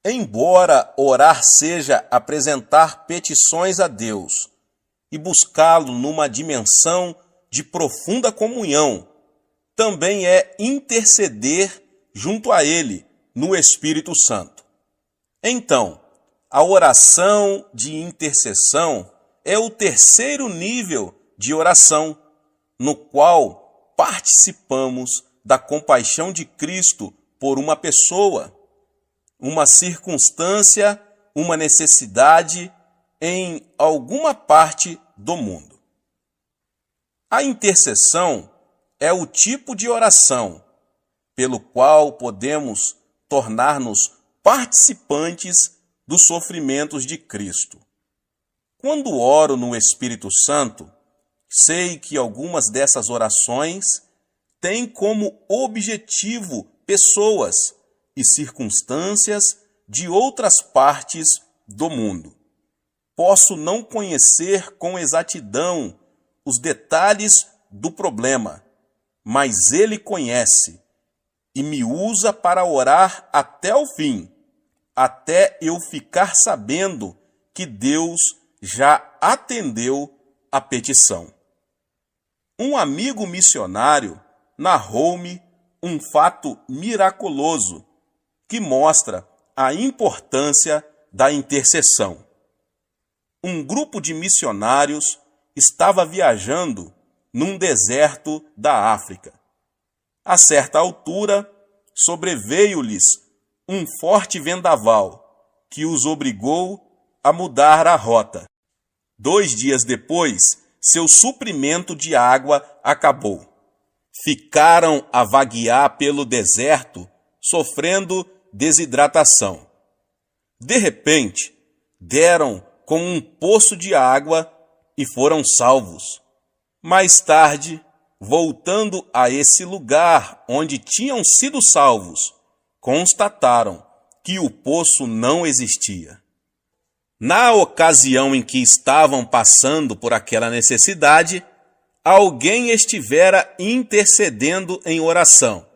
Embora orar seja apresentar petições a Deus e buscá-lo numa dimensão de profunda comunhão, também é interceder junto a Ele no Espírito Santo. Então, a oração de intercessão é o terceiro nível de oração, no qual participamos da compaixão de Cristo por uma pessoa, uma circunstância, uma necessidade em alguma parte do mundo. A intercessão é o tipo de oração pelo qual podemos tornar-nos participantes dos sofrimentos de Cristo. Quando oro no Espírito Santo, sei que algumas dessas orações têm como objetivo pessoas e circunstâncias de outras partes do mundo. Posso não conhecer com exatidão os detalhes do problema, mas Ele conhece e me usa para orar até o fim, até eu ficar sabendo que Deus já atendeu a petição. Um amigo missionário narrou-me um fato miraculoso que mostra a importância da intercessão. Um grupo de missionários estava viajando num deserto da África. A certa altura, sobreveio-lhes um forte vendaval que os obrigou a mudar a rota. 2 dias depois, seu suprimento de água acabou. Ficaram a vaguear pelo deserto, sofrendo desidratação. De repente, deram com um poço de água e foram salvos. Mais tarde, voltando a esse lugar onde tinham sido salvos, constataram que o poço não existia. Na ocasião em que estavam passando por aquela necessidade, alguém estivera intercedendo em oração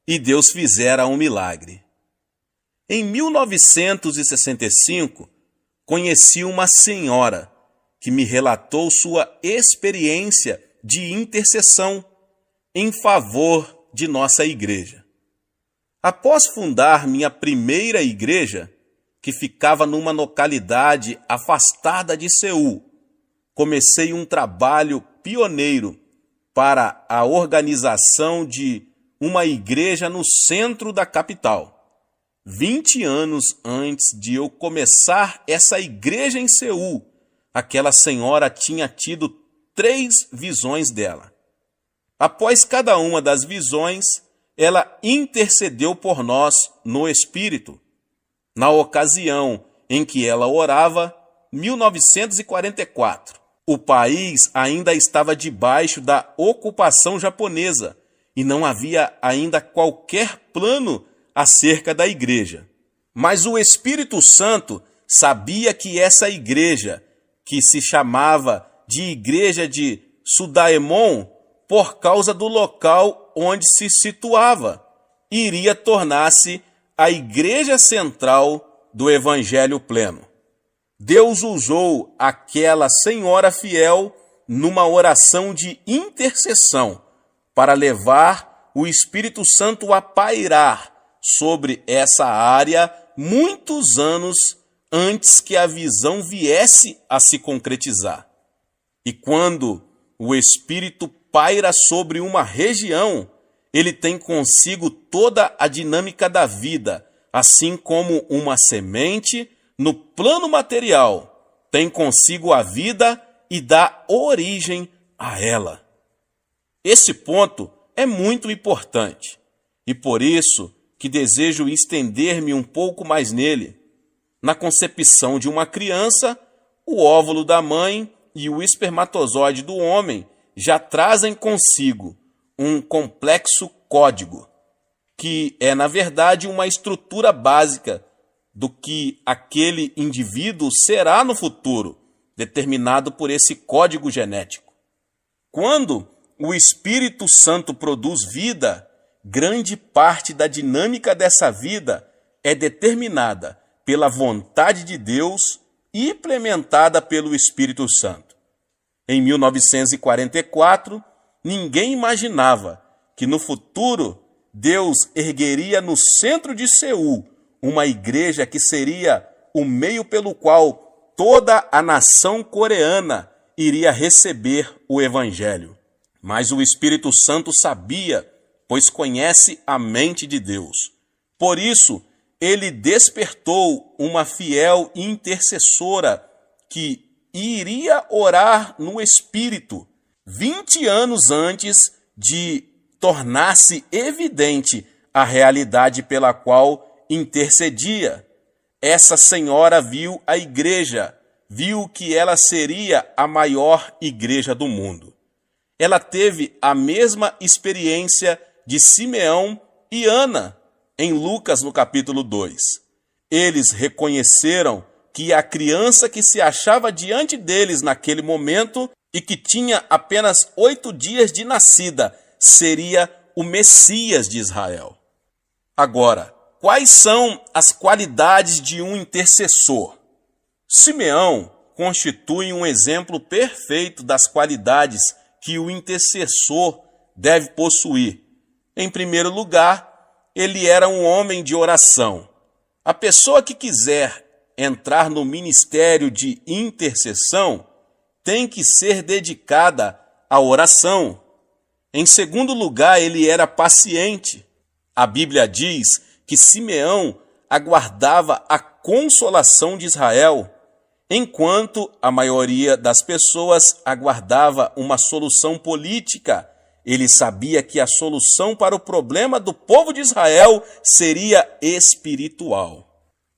e Deus fizera um milagre. Em 1965, conheci uma senhora que me relatou sua experiência de intercessão em favor de nossa igreja. Após fundar minha primeira igreja, que ficava numa localidade afastada de Seul, comecei um trabalho pioneiro para a organização de uma igreja no centro da capital. 20 anos antes de eu começar essa igreja em Seul, aquela senhora tinha tido 3 visões dela. Após cada uma das visões, ela intercedeu por nós no Espírito. Na ocasião em que ela orava, 1944, o país ainda estava debaixo da ocupação japonesa e não havia ainda qualquer plano acerca da igreja. Mas o Espírito Santo sabia que essa igreja, que se chamava de Igreja de Sudaemon, por causa do local onde se situava, iria tornar-se a igreja central do Evangelho pleno. Deus usou aquela senhora fiel numa oração de intercessão para levar o Espírito Santo a pairar sobre essa área muitos anos antes que a visão viesse a se concretizar. E quando o Espírito paira sobre uma região, ele tem consigo toda a dinâmica da vida, assim como uma semente, no plano material, tem consigo a vida e dá origem a ela. Esse ponto é muito importante, e por isso que desejo estender-me um pouco mais nele. Na concepção de uma criança, o óvulo da mãe e o espermatozoide do homem já trazem consigo um complexo código, que é, na verdade, uma estrutura básica do que aquele indivíduo será no futuro, determinado por esse código genético. Quando o Espírito Santo produz vida, grande parte da dinâmica dessa vida é determinada pela vontade de Deus e implementada pelo Espírito Santo. Em 1944, ninguém imaginava que no futuro Deus ergueria no centro de Seul uma igreja que seria o meio pelo qual toda a nação coreana iria receber o Evangelho. Mas o Espírito Santo sabia, pois conhece a mente de Deus. Por isso, ele despertou uma fiel intercessora que iria orar no Espírito 20 anos antes de tornar-se evidente a realidade pela qual intercedia. Essa senhora viu a igreja, viu que ela seria a maior igreja do mundo. Ela teve a mesma experiência de Simeão e Ana, em Lucas, no capítulo 2. Eles reconheceram que a criança que se achava diante deles naquele momento e que tinha apenas 8 dias de nascida seria o Messias de Israel. Agora, quais são as qualidades de um intercessor? Simeão constitui um exemplo perfeito das qualidades que o intercessor deve possuir. Em primeiro lugar, ele era um homem de oração. A pessoa que quiser entrar no ministério de intercessão tem que ser dedicada à oração. Em segundo lugar, ele era paciente. A Bíblia diz que Simeão aguardava a consolação de Israel, enquanto a maioria das pessoas aguardava uma solução política. Ele sabia que a solução para o problema do povo de Israel seria espiritual.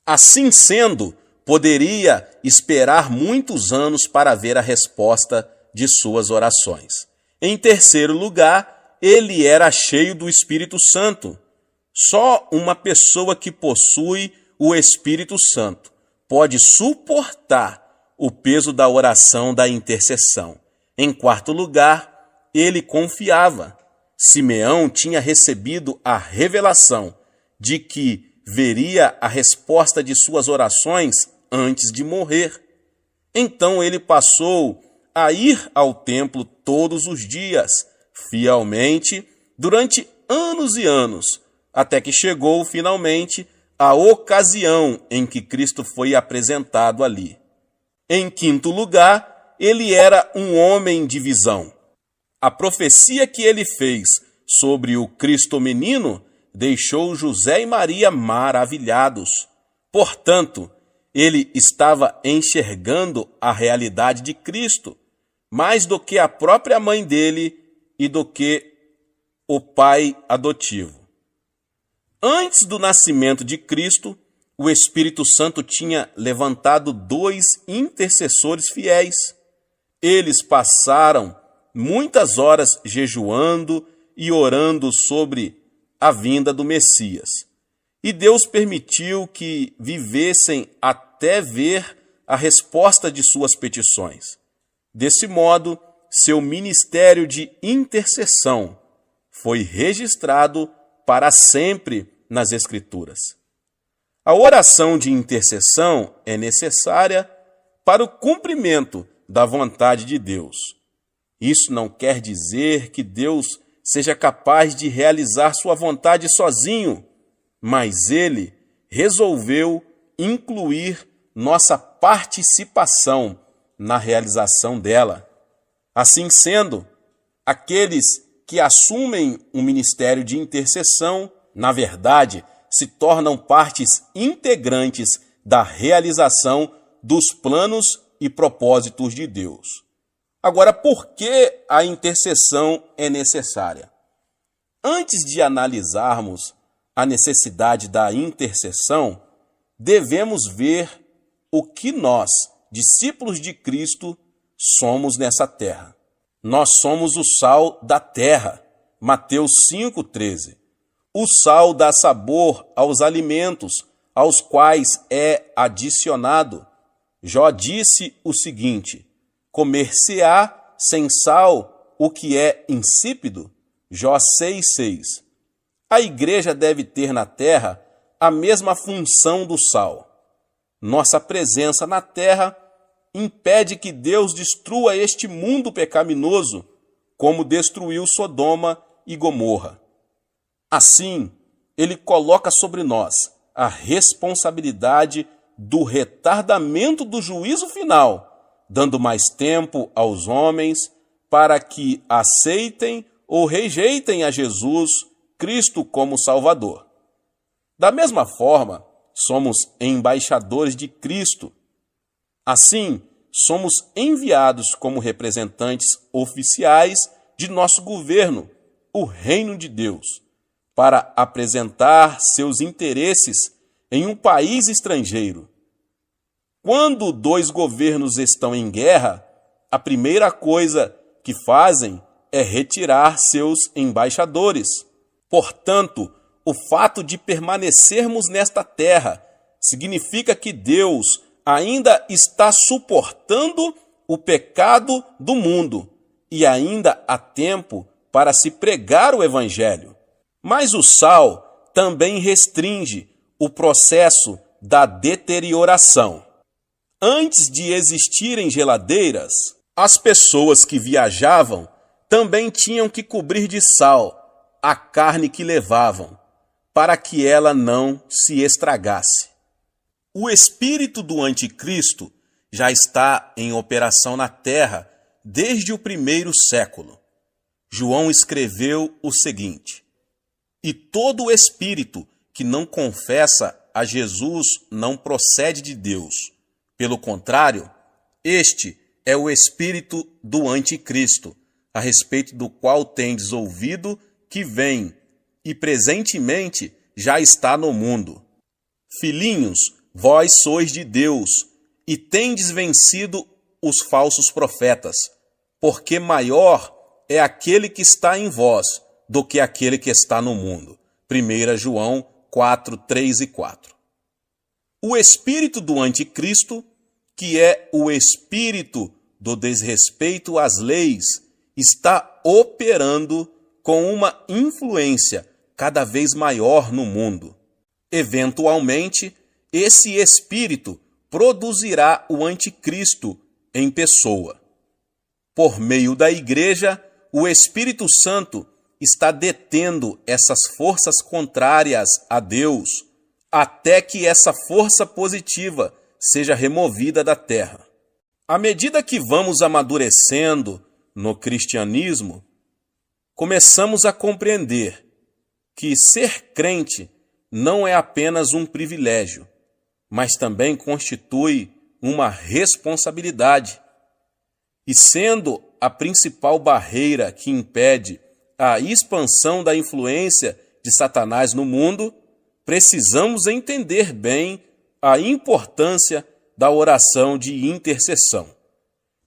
Assim sendo, poderia esperar muitos anos para ver a resposta de suas orações. Em terceiro lugar, ele era cheio do Espírito Santo. Só uma pessoa que possui o Espírito Santo pode suportar o peso da oração da intercessão. Em quarto lugar, ele confiava. Simeão tinha recebido a revelação de que veria a resposta de suas orações antes de morrer. Então ele passou a ir ao templo todos os dias, fielmente, durante anos e anos, até que chegou finalmente a ocasião em que Cristo foi apresentado ali. Em quinto lugar, ele era um homem de visão. A profecia que ele fez sobre o Cristo menino deixou José e Maria maravilhados. Portanto, ele estava enxergando a realidade de Cristo, mais do que a própria mãe dele e do que o pai adotivo. Antes do nascimento de Cristo, o Espírito Santo tinha levantado 2 intercessores fiéis. Eles passaram muitas horas jejuando e orando sobre a vinda do Messias. E Deus permitiu que vivessem até ver a resposta de suas petições. Desse modo, seu ministério de intercessão foi registrado para sempre nas Escrituras. A oração de intercessão é necessária para o cumprimento da vontade de Deus. Isso não quer dizer que Deus seja capaz de realizar sua vontade sozinho, mas ele resolveu incluir nossa participação na realização dela. Assim sendo, aqueles que assumem um ministério de intercessão, na verdade, se tornam partes integrantes da realização dos planos e propósitos de Deus. Agora, por que a intercessão é necessária? Antes de analisarmos a necessidade da intercessão, devemos ver o que nós, discípulos de Cristo, somos nessa terra. Nós somos o sal da terra. Mateus 5,13. O sal dá sabor aos alimentos, aos quais é adicionado. Jó disse o seguinte: comer-se-á sem sal o que é insípido? Jó 6,6. A igreja deve ter na terra a mesma função do sal. Nossa presença na terra impede que Deus destrua este mundo pecaminoso, como destruiu Sodoma e Gomorra. Assim, ele coloca sobre nós a responsabilidade do retardamento do juízo final, dando mais tempo aos homens para que aceitem ou rejeitem a Jesus Cristo como Salvador. Da mesma forma, somos embaixadores de Cristo. Assim, somos enviados como representantes oficiais de nosso governo, o Reino de Deus, para apresentar seus interesses em um país estrangeiro. Quando dois governos estão em guerra, a primeira coisa que fazem é retirar seus embaixadores. Portanto, o fato de permanecermos nesta terra significa que Deus ainda está suportando o pecado do mundo e ainda há tempo para se pregar o Evangelho. Mas o sal também restringe o processo da deterioração. Antes de existirem geladeiras, as pessoas que viajavam também tinham que cobrir de sal a carne que levavam, para que ela não se estragasse. O espírito do anticristo já está em operação na terra desde o primeiro século. João escreveu o seguinte: e todo espírito que não confessa a Jesus não procede de Deus. Pelo contrário, este é o espírito do anticristo, a respeito do qual tendes ouvido que vem e presentemente já está no mundo. Filhinhos, vós sois de Deus e tendes vencido os falsos profetas, porque maior é aquele que está em vós do que aquele que está no mundo. 1 João 4, 3 e 4. O espírito do anticristo, que é o espírito do desrespeito às leis, está operando com uma influência cada vez maior no mundo. Eventualmente, esse espírito produzirá o anticristo em pessoa. Por meio da igreja, o Espírito Santo está detendo essas forças contrárias a Deus, até que essa força positiva seja removida da terra. À medida que vamos amadurecendo no cristianismo, começamos a compreender que ser crente não é apenas um privilégio, mas também constitui uma responsabilidade. E sendo a principal barreira que impede a expansão da influência de Satanás no mundo, precisamos entender bem a importância da oração de intercessão.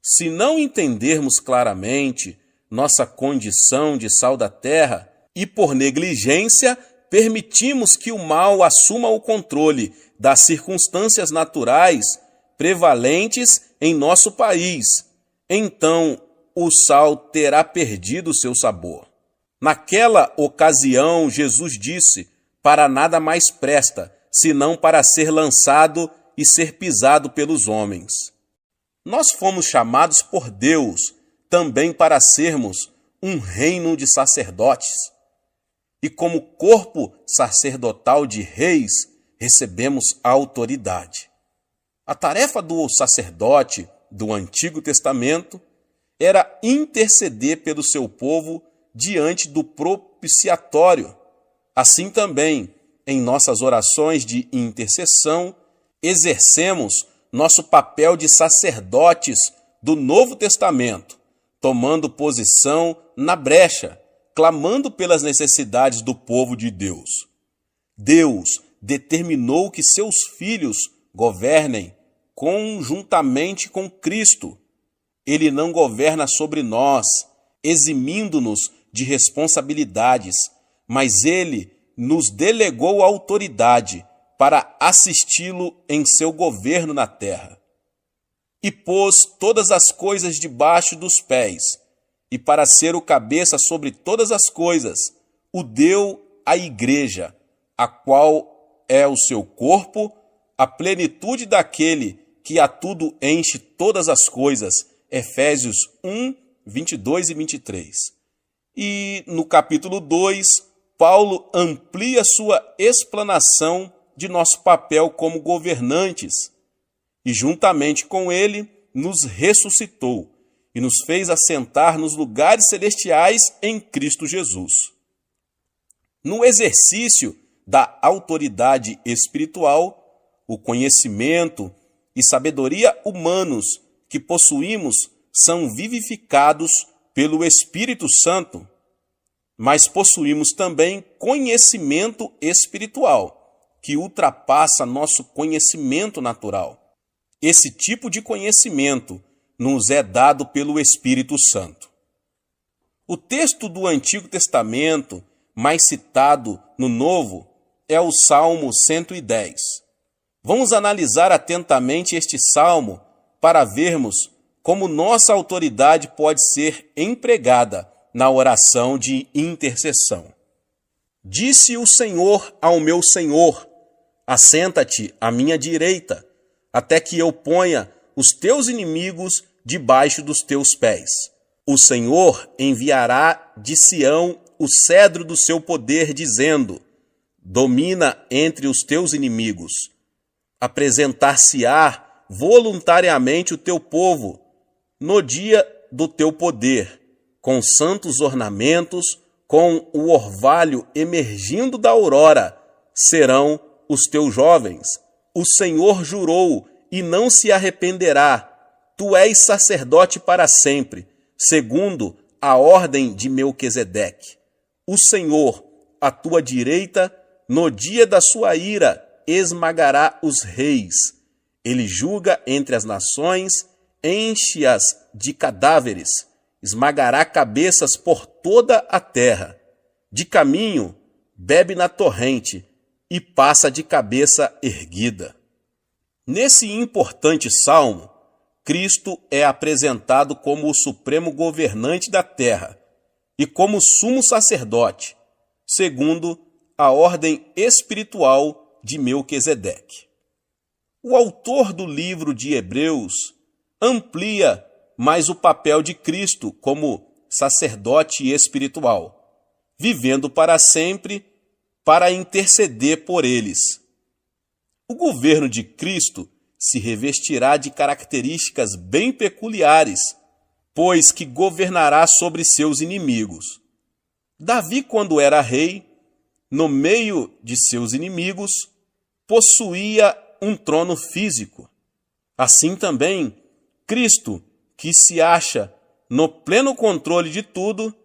Se não entendermos claramente nossa condição de sal da terra e por negligência permitimos que o mal assuma o controle das circunstâncias naturais prevalentes em nosso país, então o sal terá perdido seu sabor. Naquela ocasião, Jesus disse: para nada mais presta, senão para ser lançado e ser pisado pelos homens. Nós fomos chamados por Deus também para sermos um reino de sacerdotes. E como corpo sacerdotal de reis, recebemos a autoridade. A tarefa do sacerdote do Antigo Testamento era interceder pelo seu povo diante do propiciatório. Assim também, em nossas orações de intercessão, exercemos nosso papel de sacerdotes do Novo Testamento, tomando posição na brecha, clamando pelas necessidades do povo de Deus. Deus determinou que seus filhos governem conjuntamente com Cristo. Ele não governa sobre nós, eximindo-nos de responsabilidades, mas ele nos delegou a autoridade para assisti-lo em seu governo na terra. E pôs todas as coisas debaixo dos pés, e para ser o cabeça sobre todas as coisas, o deu à igreja, a qual é o seu corpo, a plenitude daquele que a tudo enche todas as coisas. Efésios 1, 22 e 23. E no capítulo 2, Paulo amplia sua explanação de nosso papel como governantes e, juntamente com ele, nos ressuscitou e nos fez assentar nos lugares celestiais em Cristo Jesus. No exercício da autoridade espiritual, o conhecimento e sabedoria humanos que possuímos são vivificados pelo Espírito Santo, mas possuímos também conhecimento espiritual, que ultrapassa nosso conhecimento natural. Esse tipo de conhecimento nos é dado pelo Espírito Santo. O texto do Antigo Testamento mais citado no Novo é o Salmo 110. Vamos analisar atentamente este salmo para vermos como nossa autoridade pode ser empregada na oração de intercessão. Disse o Senhor ao meu Senhor: assenta-te à minha direita, até que eu ponha os teus inimigos debaixo dos teus pés. O Senhor enviará de Sião o cedro do seu poder, dizendo: domina entre os teus inimigos. Apresentar-se-á voluntariamente o teu povo no dia do teu poder, com santos ornamentos, com o orvalho emergindo da aurora, serão os teus jovens. O Senhor jurou e não se arrependerá. Tu és sacerdote para sempre, segundo a ordem de Melquisedeque. O Senhor, à tua direita, no dia da sua ira, esmagará os reis. Ele julga entre as nações, enche-as de cadáveres, esmagará cabeças por toda a terra. De caminho, bebe na torrente e passa de cabeça erguida. Nesse importante salmo, Cristo é apresentado como o supremo governante da terra e como sumo sacerdote, segundo a ordem espiritual de Melquisedeque. O autor do livro de Hebreus amplia mais o papel de Cristo como sacerdote espiritual, vivendo para sempre para interceder por eles. O governo de Cristo se revestirá de características bem peculiares, pois que governará sobre seus inimigos. Davi, quando era rei, no meio de seus inimigos, possuía um trono físico. Assim também, Cristo, que se acha no pleno controle de tudo,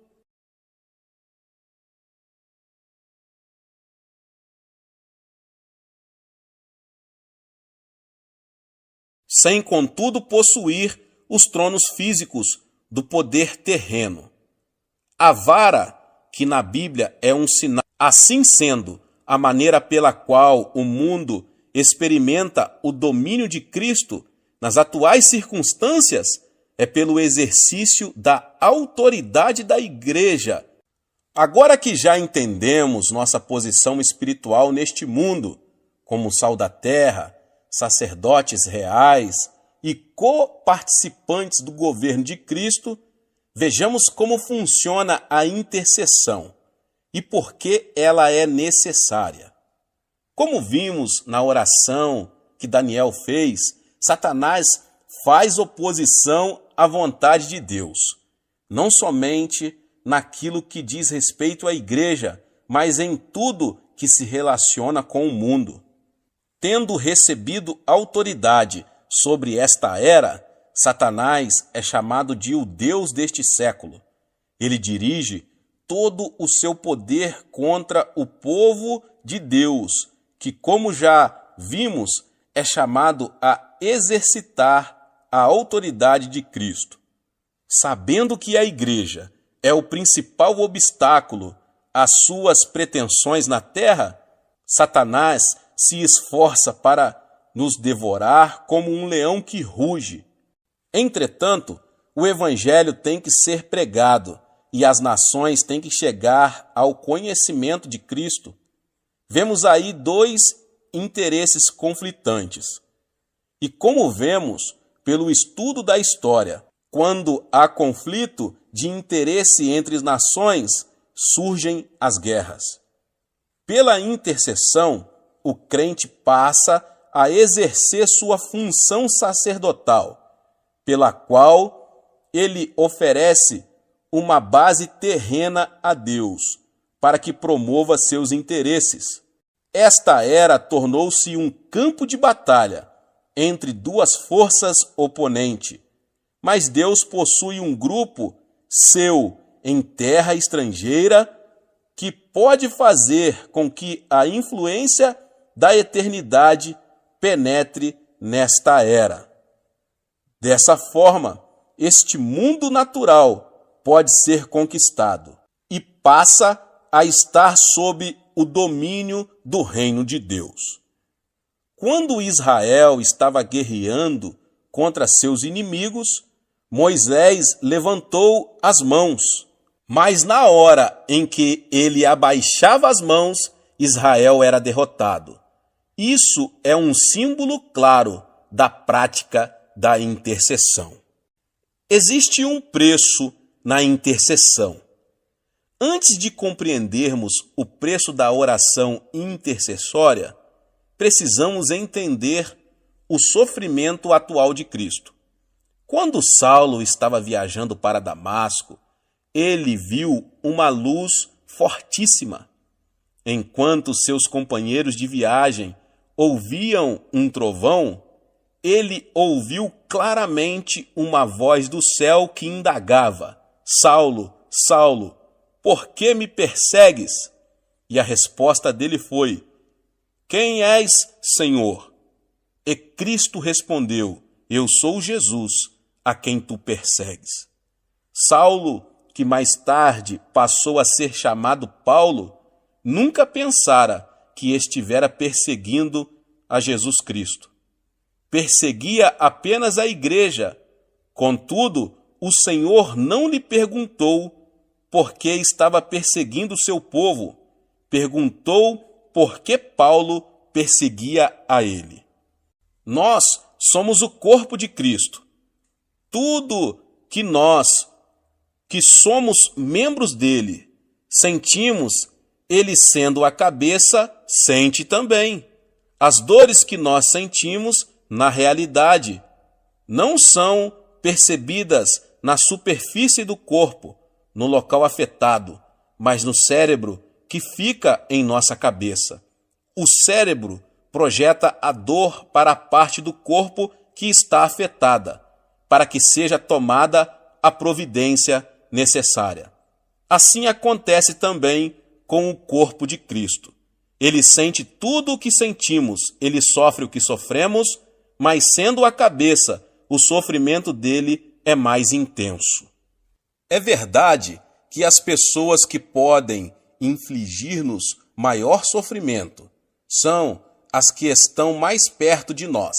sem contudo possuir os tronos físicos do poder terreno. A vara, que na Bíblia é um sinal, assim sendo, a maneira pela qual o mundo experimenta o domínio de Cristo nas atuais circunstâncias, é pelo exercício da autoridade da Igreja. Agora que já entendemos nossa posição espiritual neste mundo, como sal da terra, sacerdotes reais e coparticipantes do governo de Cristo, vejamos como funciona a intercessão e por que ela é necessária. Como vimos na oração que Daniel fez, Satanás faz oposição à vontade de Deus, não somente naquilo que diz respeito à igreja, mas em tudo que se relaciona com o mundo. Tendo recebido autoridade sobre esta era, Satanás é chamado de o Deus deste século. Ele dirige todo o seu poder contra o povo de Deus, que, como já vimos, é chamado a exercitar a autoridade de Cristo. Sabendo que a igreja é o principal obstáculo às suas pretensões na terra, Satanás se esforça para nos devorar como um leão que ruge. Entretanto, o evangelho tem que ser pregado e as nações têm que chegar ao conhecimento de Cristo. Vemos aí dois interesses conflitantes. E como vemos pelo estudo da história, quando há conflito de interesse entre as nações, surgem as guerras. Pela intercessão, o crente passa a exercer sua função sacerdotal, pela qual ele oferece uma base terrena a Deus, para que promova seus interesses. Esta era tornou-se um campo de batalha entre duas forças oponentes, mas Deus possui um grupo seu em terra estrangeira que pode fazer com que a influência da eternidade penetre nesta era. Dessa forma, este mundo natural pode ser conquistado e passa a estar sob o domínio do reino de Deus. Quando Israel estava guerreando contra seus inimigos, Moisés levantou as mãos, mas na hora em que ele abaixava as mãos, Israel era derrotado. Isso é um símbolo claro da prática da intercessão. Existe um preço na intercessão. Antes de compreendermos o preço da oração intercessória, precisamos entender o sofrimento atual de Cristo. Quando Saulo estava viajando para Damasco, ele viu uma luz fortíssima. Enquanto seus companheiros de viagem ouviam um trovão, ele ouviu claramente uma voz do céu que indagava: Saulo, Saulo, por que me persegues? E a resposta dele foi: Quem és, Senhor? E Cristo respondeu: Eu sou Jesus, a quem tu persegues. Saulo, que mais tarde passou a ser chamado Paulo, nunca pensara que estivera perseguindo a Jesus Cristo. Perseguia apenas a igreja. Contudo, o Senhor não lhe perguntou por que estava perseguindo o seu povo. Perguntou por que Paulo perseguia a ele. Nós somos o corpo de Cristo. Tudo que nós, que somos membros dele, sentimos, ele sendo a cabeça, sente também. As dores que nós sentimos, na realidade, não são percebidas na superfície do corpo, no local afetado, mas no cérebro que fica em nossa cabeça. O cérebro projeta a dor para a parte do corpo que está afetada, para que seja tomada a providência necessária. Assim acontece também com o corpo de Cristo. Ele sente tudo o que sentimos, ele sofre o que sofremos, mas sendo a cabeça, o sofrimento dele é mais intenso. É verdade que as pessoas que podem infligir-nos maior sofrimento são as que estão mais perto de nós.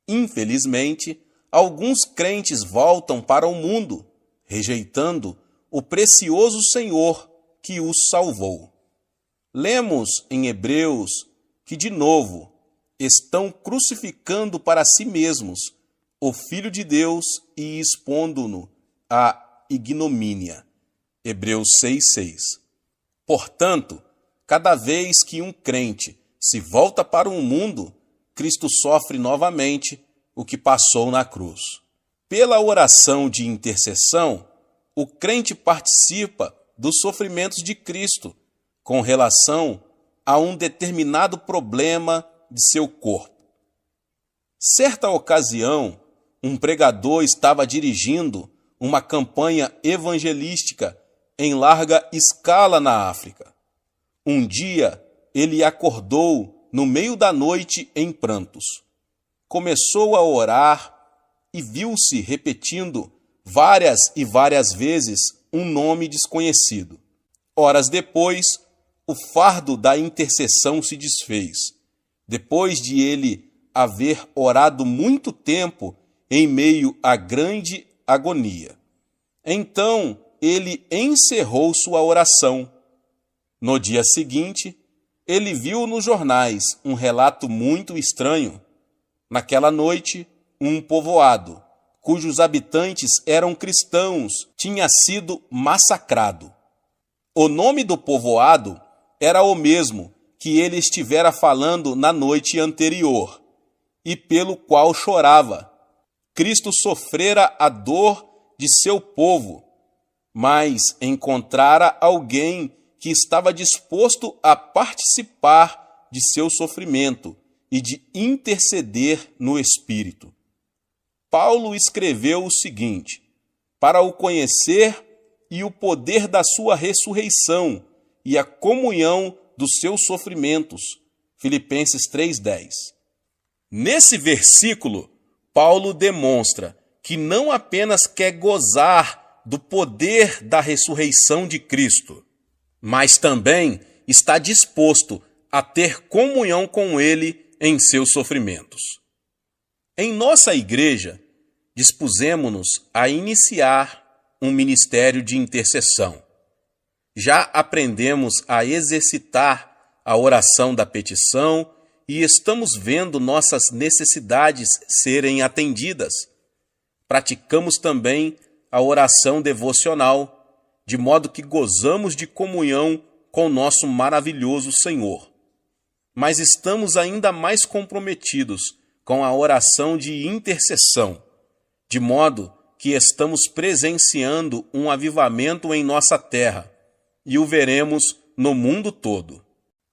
Infelizmente, alguns crentes voltam para o mundo, rejeitando o precioso Senhor que os salvou. Lemos em Hebreus que, de novo, estão crucificando para si mesmos o Filho de Deus e expondo-no à ignomínia. Hebreus 6,6. Portanto, cada vez que um crente se volta para o mundo, Cristo sofre novamente o que passou na cruz. Pela oração de intercessão, o crente participa dos sofrimentos de Cristo com relação a um determinado problema de seu corpo. Certa ocasião, um pregador estava dirigindo uma campanha evangelística em larga escala na África. Um dia, ele acordou no meio da noite em prantos. Começou a orar e viu-se repetindo várias e várias vezes um nome desconhecido. Horas depois, o fardo da intercessão se desfez, depois de ele haver orado muito tempo em meio à grande agonia. Então, ele encerrou sua oração. No dia seguinte, ele viu nos jornais um relato muito estranho. Naquela noite, um povoado, cujos habitantes eram cristãos, tinha sido massacrado. O nome do povoado era o mesmo que ele estivera falando na noite anterior, e pelo qual chorava. Cristo sofrera a dor de seu povo, mas encontrara alguém que estava disposto a participar de seu sofrimento e de interceder no Espírito. Paulo escreveu o seguinte: para o conhecer e o poder da sua ressurreição e a comunhão dos seus sofrimentos. Filipenses 3:10. Nesse versículo, Paulo demonstra que não apenas quer gozar do poder da ressurreição de Cristo, mas também está disposto a ter comunhão com ele em seus sofrimentos. Em nossa igreja, dispusemo-nos a iniciar um ministério de intercessão. Já aprendemos a exercitar a oração da petição e estamos vendo nossas necessidades serem atendidas. Praticamos também a oração devocional, de modo que gozamos de comunhão com nosso maravilhoso Senhor. Mas estamos ainda mais comprometidos com a oração de intercessão, de modo que estamos presenciando um avivamento em nossa terra e o veremos no mundo todo.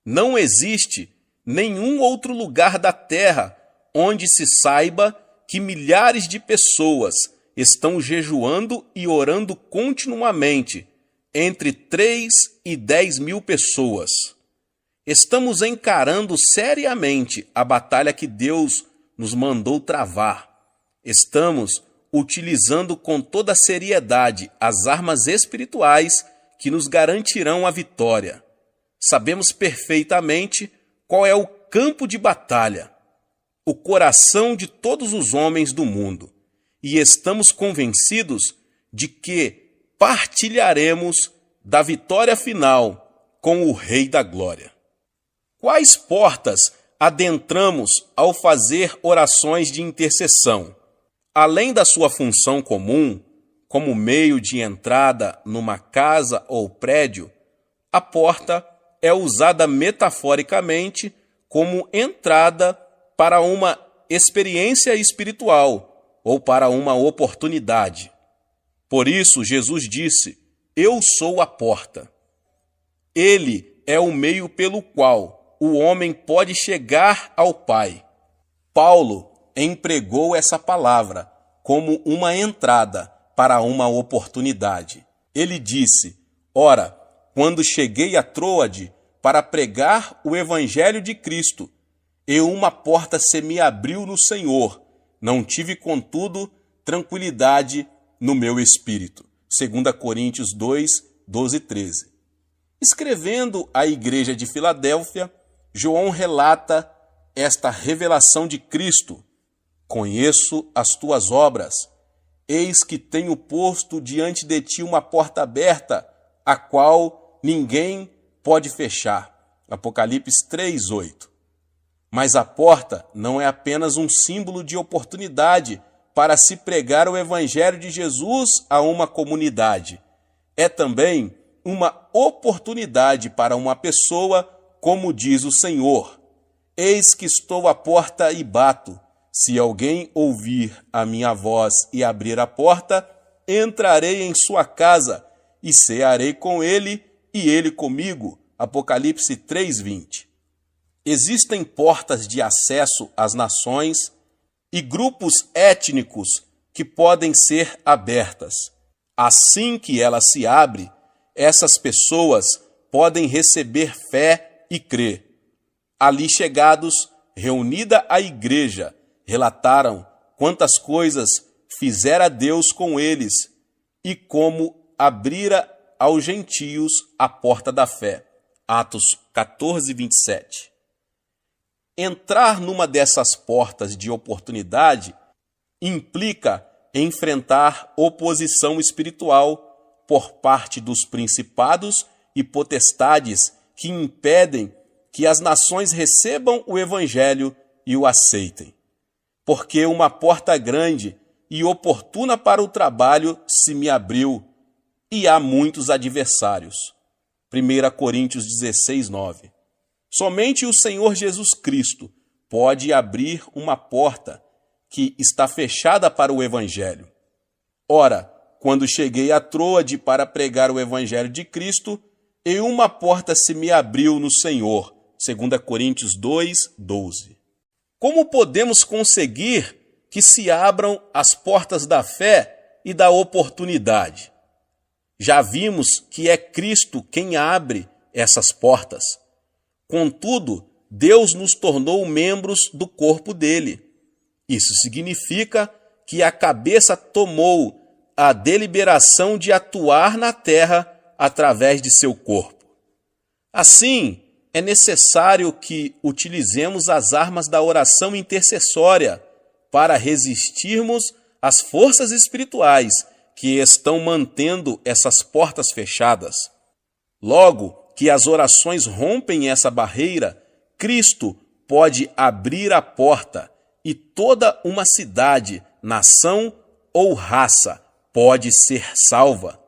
Não existe nenhum outro lugar da terra onde se saiba que milhares de pessoas estão jejuando e orando continuamente, entre 3 e 10 mil pessoas. Estamos encarando seriamente a batalha que Deus nos mandou travar. Estamos utilizando com toda seriedade as armas espirituais que nos garantirão a vitória. Sabemos perfeitamente qual é o campo de batalha, o coração de todos os homens do mundo, e estamos convencidos de que partilharemos da vitória final com o Rei da Glória. Quais portas adentramos ao fazer orações de intercessão? Além da sua função comum, como meio de entrada numa casa ou prédio, a porta é usada metaforicamente como entrada para uma experiência espiritual ou para uma oportunidade. Por isso, Jesus disse: "Eu sou a porta." Ele é o meio pelo qual o homem pode chegar ao Pai. Paulo empregou essa palavra como uma entrada para uma oportunidade. Ele disse: "Ora, quando cheguei a Troade para pregar o Evangelho de Cristo, e uma porta se me abriu no Senhor, não tive, contudo, tranquilidade no meu espírito." 2 Coríntios 2, 12 e 13. Escrevendo à igreja de Filadélfia, João relata esta revelação de Cristo: "Conheço as tuas obras. Eis que tenho posto diante de ti uma porta aberta, a qual ninguém pode fechar." Apocalipse 3:8. Mas a porta não é apenas um símbolo de oportunidade para se pregar o Evangelho de Jesus a uma comunidade. É também uma oportunidade para uma pessoa, como diz o Senhor: "Eis que estou à porta e bato. Se alguém ouvir a minha voz e abrir a porta, entrarei em sua casa e cearei com ele e ele comigo." Apocalipse 3:20. Existem portas de acesso às nações e grupos étnicos que podem ser abertas. Assim que ela se abre, essas pessoas podem receber fé e crer. Ali chegados, reunida a igreja, relataram quantas coisas fizera Deus com eles e como abrira aos gentios a porta da fé. Atos 14, 27. Entrar numa dessas portas de oportunidade implica enfrentar oposição espiritual por parte dos principados e potestades que impedem que as nações recebam o Evangelho e o aceitem. Porque uma porta grande e oportuna para o trabalho se me abriu, e há muitos adversários. 1 Coríntios 16, 9. Somente o Senhor Jesus Cristo pode abrir uma porta que está fechada para o Evangelho. Ora, quando cheguei a Troade para pregar o Evangelho de Cristo, e uma porta se me abriu no Senhor. 2 Coríntios 2, 12. Como podemos conseguir que se abram as portas da fé e da oportunidade? Já vimos que é Cristo quem abre essas portas. Contudo, Deus nos tornou membros do corpo dele. Isso significa que a cabeça tomou a deliberação de atuar na terra através de seu corpo. Assim, é necessário que utilizemos as armas da oração intercessória para resistirmos às forças espirituais que estão mantendo essas portas fechadas. Logo que as orações rompem essa barreira, Cristo pode abrir a porta e toda uma cidade, nação ou raça pode ser salva.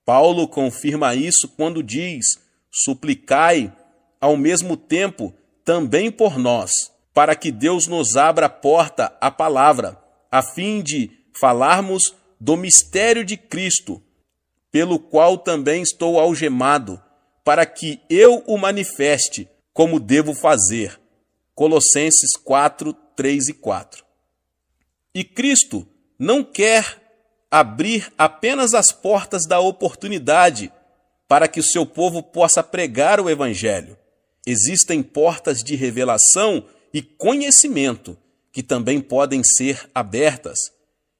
Paulo confirma isso quando diz: suplicai ao mesmo tempo também por nós, para que Deus nos abra a porta à palavra, a fim de falarmos do mistério de Cristo, pelo qual também estou algemado, para que eu o manifeste como devo fazer. Colossenses 4, 3 e 4. E Cristo não quer abrir apenas as portas da oportunidade para que o seu povo possa pregar o Evangelho. Existem portas de revelação e conhecimento que também podem ser abertas.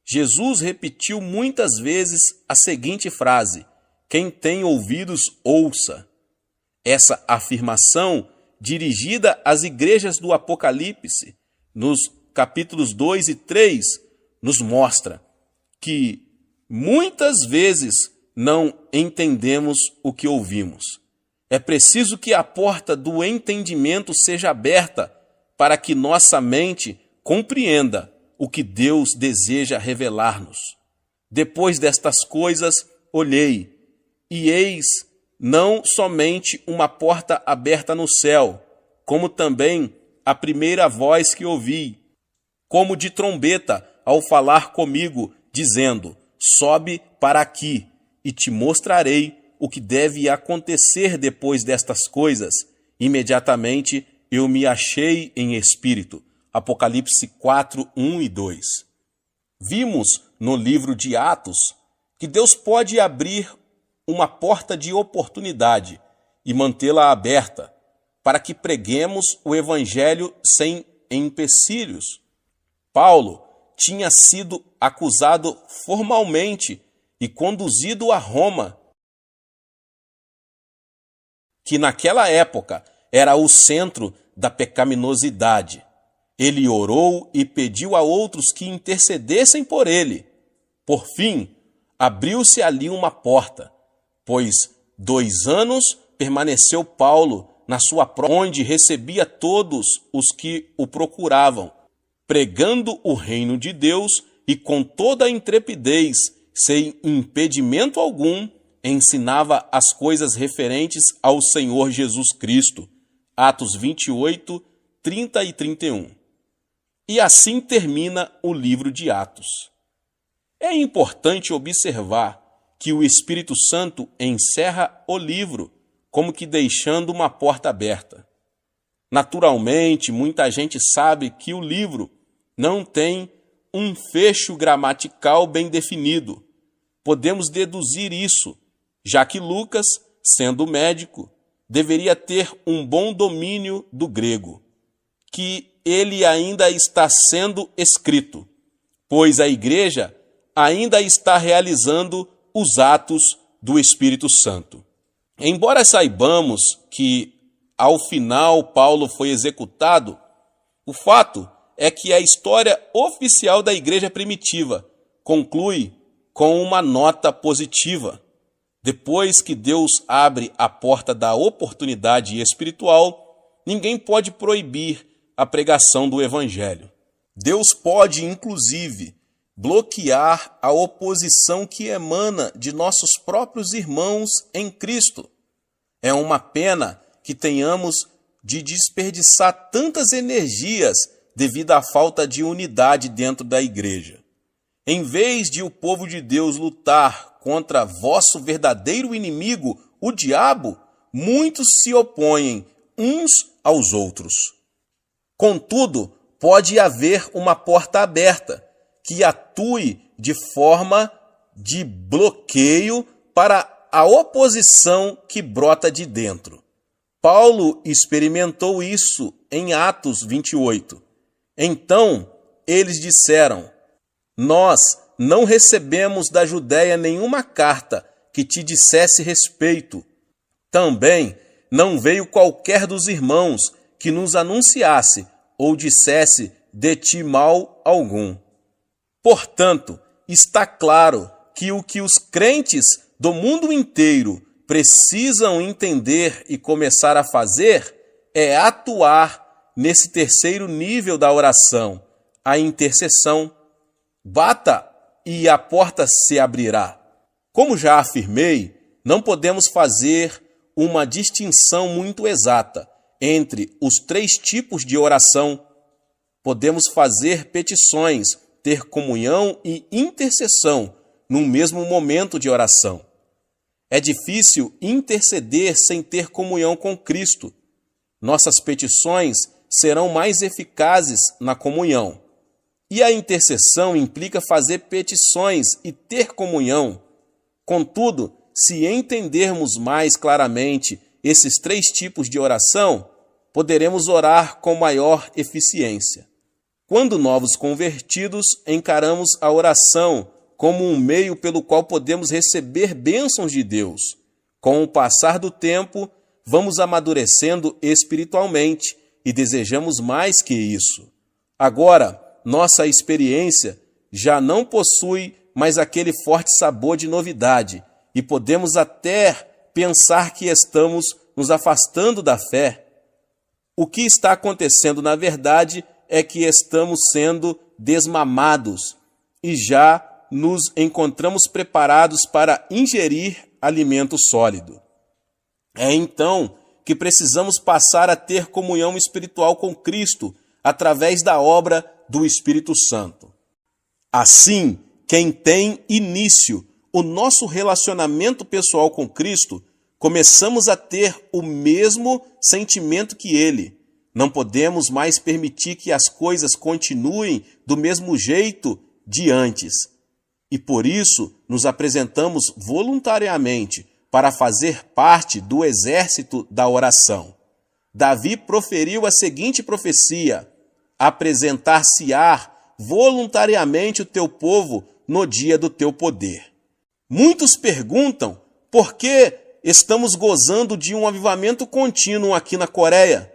Jesus repetiu muitas vezes a seguinte frase: quem tem ouvidos, ouça. Essa afirmação, dirigida às igrejas do Apocalipse, nos capítulos 2 e 3, nos mostra que muitas vezes não entendemos o que ouvimos. É preciso que a porta do entendimento seja aberta para que nossa mente compreenda o que Deus deseja revelar-nos. Depois destas coisas, olhei, e eis não somente uma porta aberta no céu, como também a primeira voz que ouvi, como de trombeta, ao falar comigo, dizendo: sobe para aqui, e te mostrarei o que deve acontecer depois destas coisas. Imediatamente eu me achei em espírito. Apocalipse 4, 1 e 2. Vimos no livro de Atos que Deus pode abrir uma porta de oportunidade e mantê-la aberta para que preguemos o Evangelho sem empecilhos. Paulo tinha sido acusado formalmente e conduzido a Roma, que naquela época era o centro da pecaminosidade. Ele orou e pediu a outros que intercedessem por ele. Por fim, abriu-se ali uma porta, pois 2 anos permaneceu Paulo na sua prova, onde recebia todos os que o procuravam, pregando o reino de Deus e com toda a intrepidez, sem impedimento algum, ensinava as coisas referentes ao Senhor Jesus Cristo. Atos 28, 30 e 31. E assim termina o livro de Atos. É importante observar que o Espírito Santo encerra o livro, como que deixando uma porta aberta. Naturalmente, muita gente sabe que o livro não tem um fecho gramatical bem definido. Podemos deduzir isso, já que Lucas, sendo médico, deveria ter um bom domínio do grego, que ele ainda está sendo escrito, pois a igreja ainda está realizando os atos do Espírito Santo. Embora saibamos que, ao final, Paulo foi executado, o fato é que a história oficial da igreja primitiva conclui com uma nota positiva. Depois que Deus abre a porta da oportunidade espiritual, ninguém pode proibir a pregação do Evangelho. Deus pode, inclusive, bloquear a oposição que emana de nossos próprios irmãos em Cristo. É uma pena que tenhamos de desperdiçar tantas energias devido à falta de unidade dentro da igreja. Em vez de o povo de Deus lutar contra vosso verdadeiro inimigo, o diabo, muitos se opõem uns aos outros. Contudo, pode haver uma porta aberta que atue de forma de bloqueio para a oposição que brota de dentro. Paulo experimentou isso em Atos 28. Então, eles disseram: nós não recebemos da Judéia nenhuma carta que te dissesse respeito. Também não veio qualquer dos irmãos que nos anunciasse ou dissesse de ti mal algum. Portanto, está claro que o que os crentes do mundo inteiro precisam entender e começar a fazer é atuar nesse terceiro nível da oração, a intercessão. Bata e a porta se abrirá. Como já afirmei, não podemos fazer uma distinção muito exata entre os 3 tipos de oração. Podemos fazer petições, ter comunhão e intercessão no mesmo momento de oração. É difícil interceder sem ter comunhão com Cristo. Nossas petições serão mais eficazes na comunhão. E a intercessão implica fazer petições e ter comunhão. Contudo, se entendermos mais claramente esses 3 tipos de oração, poderemos orar com maior eficiência. Quando novos convertidos, encaramos a oração como um meio pelo qual podemos receber bênçãos de Deus. Com o passar do tempo, vamos amadurecendo espiritualmente e desejamos mais que isso. Agora, nossa experiência já não possui mais aquele forte sabor de novidade e podemos até pensar que estamos nos afastando da fé. O que está acontecendo, na verdade, é que estamos sendo desmamados e já nos encontramos preparados para ingerir alimento sólido. É então que precisamos passar a ter comunhão espiritual com Cristo através da obra do Espírito Santo. Assim, quem tem início o nosso relacionamento pessoal com Cristo, começamos a ter o mesmo sentimento que Ele. Não podemos mais permitir que as coisas continuem do mesmo jeito de antes. E por isso nos apresentamos voluntariamente para fazer parte do exército da oração. Davi proferiu a seguinte profecia: apresentar-se-á voluntariamente o teu povo no dia do teu poder. Muitos perguntam por que estamos gozando de um avivamento contínuo aqui na Coreia.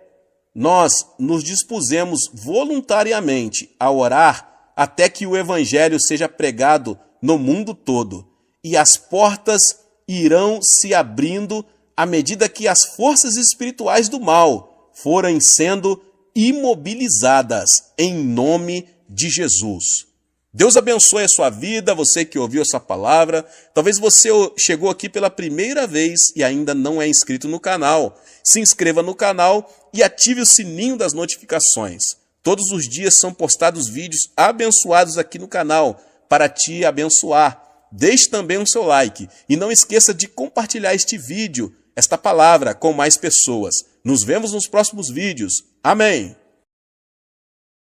Nós nos dispusemos voluntariamente a orar até que o Evangelho seja pregado no mundo todo, e as portas irão se abrindo à medida que as forças espirituais do mal forem sendo imobilizadas em nome de Jesus. Deus abençoe a sua vida, você que ouviu essa palavra. Talvez você chegou aqui pela primeira vez e ainda não é inscrito no canal. Se inscreva no canal e ative o sininho das notificações. Todos os dias são postados vídeos abençoados aqui no canal para te abençoar. Deixe também o seu like e não esqueça de compartilhar este vídeo, esta palavra, com mais pessoas. Nos vemos nos próximos vídeos. Amém!